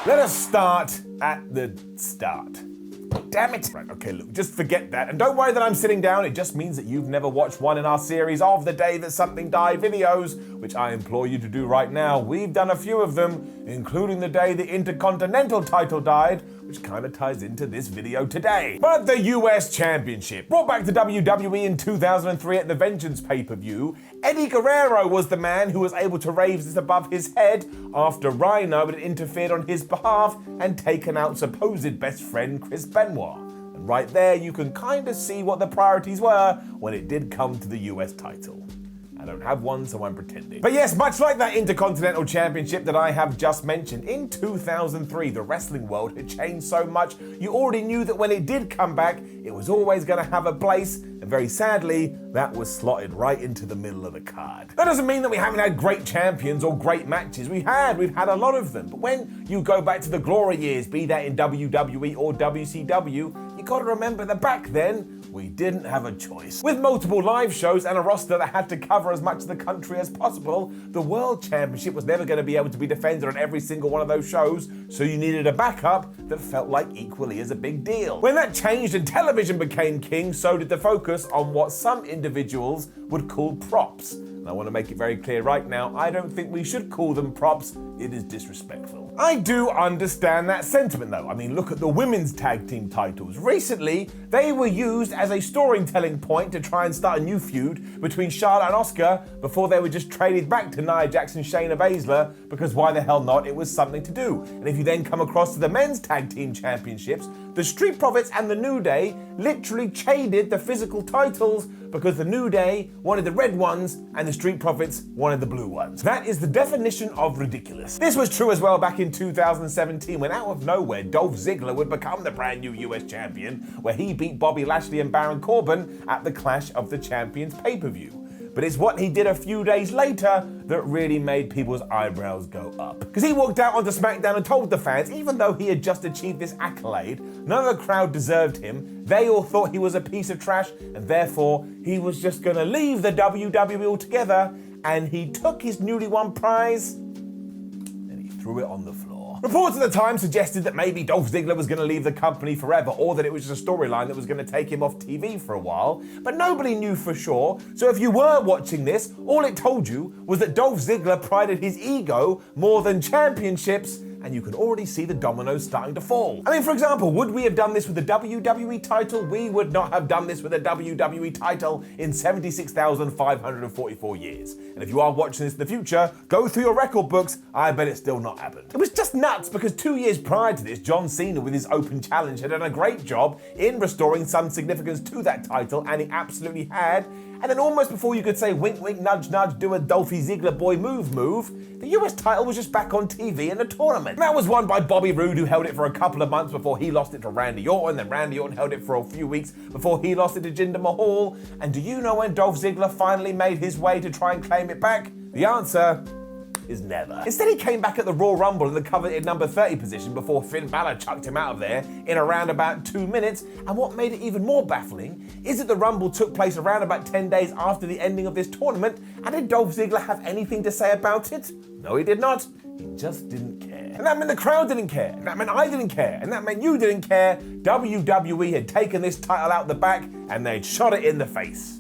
Let us start at the start. Damn it. Right, okay, look, just forget that. And don't worry that I'm sitting down. It just means that you've never watched one in our series of the day that something died videos, which I implore you to do right now. We've done a few of them, including the day the Intercontinental title died, which kind of ties into this video today. But the US Championship, brought back to WWE in 2003 at the Vengeance pay-per-view, Eddie Guerrero was the man who was able to raise this above his head after Rhino had interfered on his behalf and taken out supposed best friend Chris Benoit. And right there you can kind of see what the priorities were when it did come to the US title. I don't have one, so I'm pretending. But yes, much like that Intercontinental Championship that I have just mentioned, in 2003, the wrestling world had changed so much, you already knew that when it did come back, it was always going to have a place, and very sadly, that was slotted right into the middle of the card. That doesn't mean that we haven't had great champions or great matches. We've had a lot of them. But when you go back to the glory years, be that in WWE or WCW, you got to remember that back then, we didn't have a choice. With multiple live shows and a roster that had to cover as much of the country as possible, the World Championship was never going to be able to be defended on every single one of those shows, so you needed a backup that felt like equally as a big deal. When that changed and television became king, so did the focus on what some individuals would call props. And I want to make it very clear right now, I don't think we should call them props. It is disrespectful. I do understand that sentiment though. I mean, look at the women's tag team titles. Recently, they were used as a storytelling point to try and start a new feud between Charlotte and Asuka before they were just traded back to Nia Jax and Shayna Baszler, because why the hell not? It was something to do. And if you then come across to the men's tag team championships, the Street Profits and the New Day literally traded the physical titles because the New Day wanted the red ones and the Street Profits wanted the blue ones. That is the definition of ridiculous. This was true as well back in 2017 when out of nowhere Dolph Ziggler would become the brand new US champion, where he beat Bobby Lashley and Baron Corbin at the Clash of the Champions pay-per-view. But it's what he did a few days later that really made people's eyebrows go up. Because he walked out onto SmackDown and told the fans, even though he had just achieved this accolade, none of the crowd deserved him. They all thought he was a piece of trash, and therefore he was just gonna leave the WWE altogether, and he took his newly won prize and he threw it on the floor. Reports at the time suggested that maybe Dolph Ziggler was going to leave the company forever, or that it was just a storyline that was going to take him off TV for a while, but nobody knew for sure. So if you were watching this, all it told you was that Dolph Ziggler prided his ego more than championships, and you can already see the dominoes starting to fall. I mean, for example, would we have done this with the WWE title? We would not have done this with the WWE title in 76,544 years. And if you are watching this in the future, go through your record books, I bet it's still not happened. It was just nuts because 2 years prior to this, John Cena with his open challenge had done a great job in restoring some significance to that title, and he absolutely had. And then almost before you could say wink, wink, nudge, nudge, do a Dolphy Ziggler boy move, the US title was just back on TV in a tournament. And that was won by Bobby Roode, who held it for a couple of months before he lost it to Randy Orton. Then Randy Orton held it for a few weeks before he lost it to Jinder Mahal. And do you know when Dolph Ziggler finally made his way to try and claim it back? The answer is never. Instead, he came back at the Royal Rumble in the coveted number 30 position before Finn Balor chucked him out of there in around about 2 minutes. And what made it even more baffling is that the Rumble took place around about 10 days after the ending of this tournament. And did Dolph Ziggler have anything to say about it? No, he did not. He just didn't care. And that meant the crowd didn't care. And that meant I didn't care. And that meant you didn't care. WWE had taken this title out the back and they'd shot it in the face.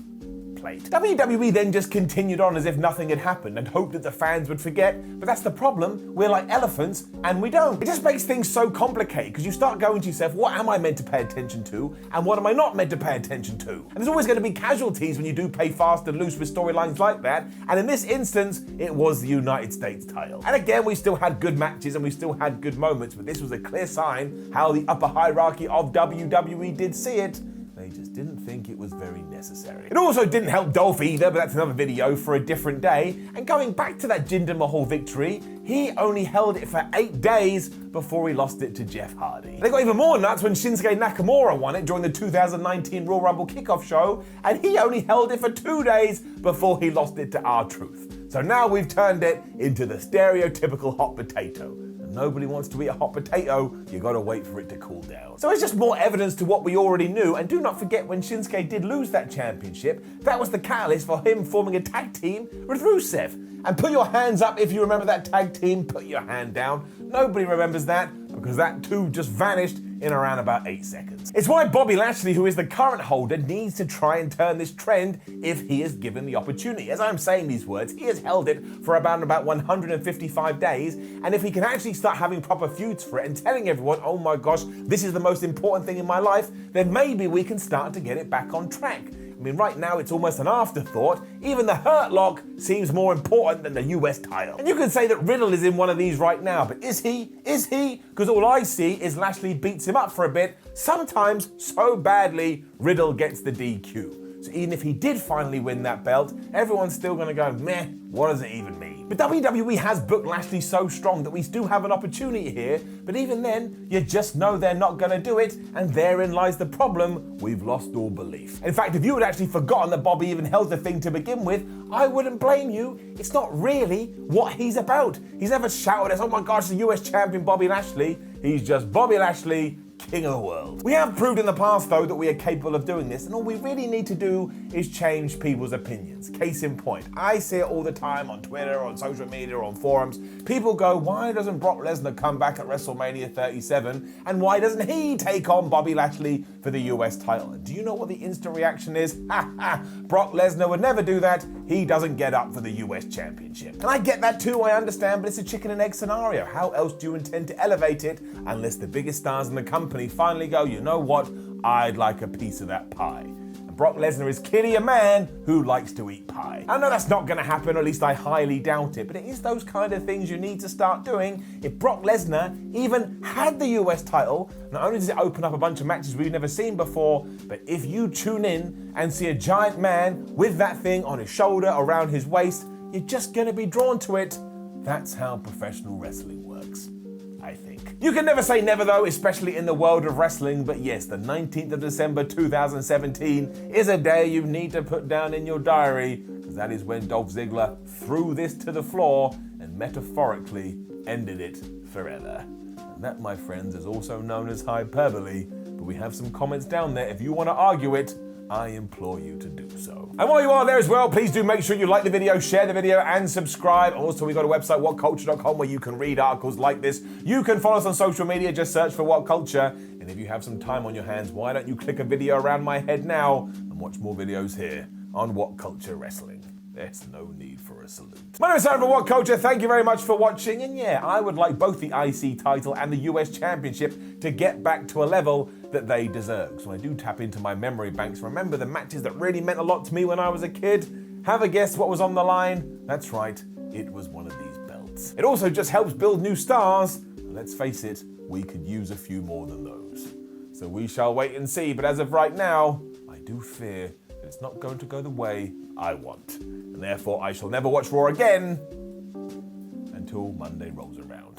WWE then just continued on as if nothing had happened and hoped that the fans would forget, but that's the problem. We're like elephants and we don't. It just makes things so complicated because you start going to yourself, what am I meant to pay attention to and what am I not meant to pay attention to? And there's always going to be casualties when you do play fast and loose with storylines like that, and in this instance, it was the United States title. And again, we still had good matches and we still had good moments, but this was a clear sign how the upper hierarchy of WWE did see it. They just didn't think it was very necessary. It also didn't help Dolph either, but that's another video for a different day. And going back to that Jinder Mahal victory, he only held it for 8 days before he lost it to Jeff Hardy. They got even more nuts when Shinsuke Nakamura won it during the 2019 Royal Rumble kickoff show, and he only held it for 2 days before he lost it to R-Truth. So now we've turned it into the stereotypical hot potato. nobody wants to eat a hot potato, you gotta wait for it to cool down. So it's just more evidence to what we already knew, and do not forget when Shinsuke did lose that championship, that was the catalyst for him forming a tag team with Rusev. And put your hands up if you remember that tag team, put your hand down. Nobody remembers that, because that too just vanished in around about 8 seconds. It's why Bobby Lashley, who is the current holder, needs to try and turn this trend if he is given the opportunity. As I'm saying these words, he has held it for about 155 days, and if he can actually start having proper feuds for it and telling everyone, oh my gosh, this is the most important thing in my life, then maybe we can start to get it back on track. I mean, right now it's almost an afterthought. Even the Hurt Lock seems more important than the US title. And you can say that Riddle is in one of these right now, but is he? Is he? Because all I see is Lashley beats him up for a bit, sometimes so badly Riddle gets the DQ. So even if he did finally win that belt, everyone's still gonna go, meh, what does it even mean? But WWE has booked Lashley so strong that we do have an opportunity here, but even then, you just know they're not gonna do it, and therein lies the problem, we've lost all belief. In fact, if you had actually forgotten that Bobby even held the thing to begin with, I wouldn't blame you. It's not really what he's about. He's never shouted as, oh my gosh, the US champion Bobby Lashley. He's just Bobby Lashley, king of the world. We have proved in the past, though, that we are capable of doing this, and all we really need to do is change people's opinions. Case in point, I see it all the time on Twitter, on social media, on forums. People go, why doesn't Brock Lesnar come back at WrestleMania 37? And why doesn't he take on Bobby Lashley for the US title? And do you know what the instant reaction is? Ha ha! Brock Lesnar would never do that. He doesn't get up for the US championship. And I get that too, I understand, but it's a chicken and egg scenario. How else do you intend to elevate it unless the biggest stars in the company finally go, you know what, I'd like a piece of that pie. And Brock Lesnar is clearly a man who likes to eat pie. I know that's not going to happen, or at least I highly doubt it, but it is those kind of things you need to start doing. If Brock Lesnar even had the US title, not only does it open up a bunch of matches we've never seen before, but if you tune in and see a giant man with that thing on his shoulder, around his waist, you're just going to be drawn to it. That's how professional wrestling works, I think. You can never say never though, especially in the world of wrestling, but yes, the 19th of December 2017 is a day you need to put down in your diary, because that is when Dolph Ziggler threw this to the floor and metaphorically ended it forever. And that, my friends, is also known as hyperbole, but we have some comments down there. If you want to argue it, I implore you to do so. And while you are there as well, please do make sure you like the video, share the video, and subscribe. Also, we've got a website, whatculture.com, where you can read articles like this. You can follow us on social media, just search for What Culture. And if you have some time on your hands, why don't you click a video around my head now and watch more videos here on What Culture Wrestling. There's no need for a salute. My name is Simon from What Culture. Thank you very much for watching. And yeah, I would like both the IC title and the US Championship to get back to a level that they deserve. So when I do tap into my memory banks, remember the matches that really meant a lot to me when I was a kid. Have a guess what was on the line? That's right, it was one of these belts. It also just helps build new stars. And let's face it, we could use a few more than those. So we shall wait and see. But as of right now, I do fear that it's not going to go the way I want. And therefore, I shall never watch Raw again until Monday rolls around.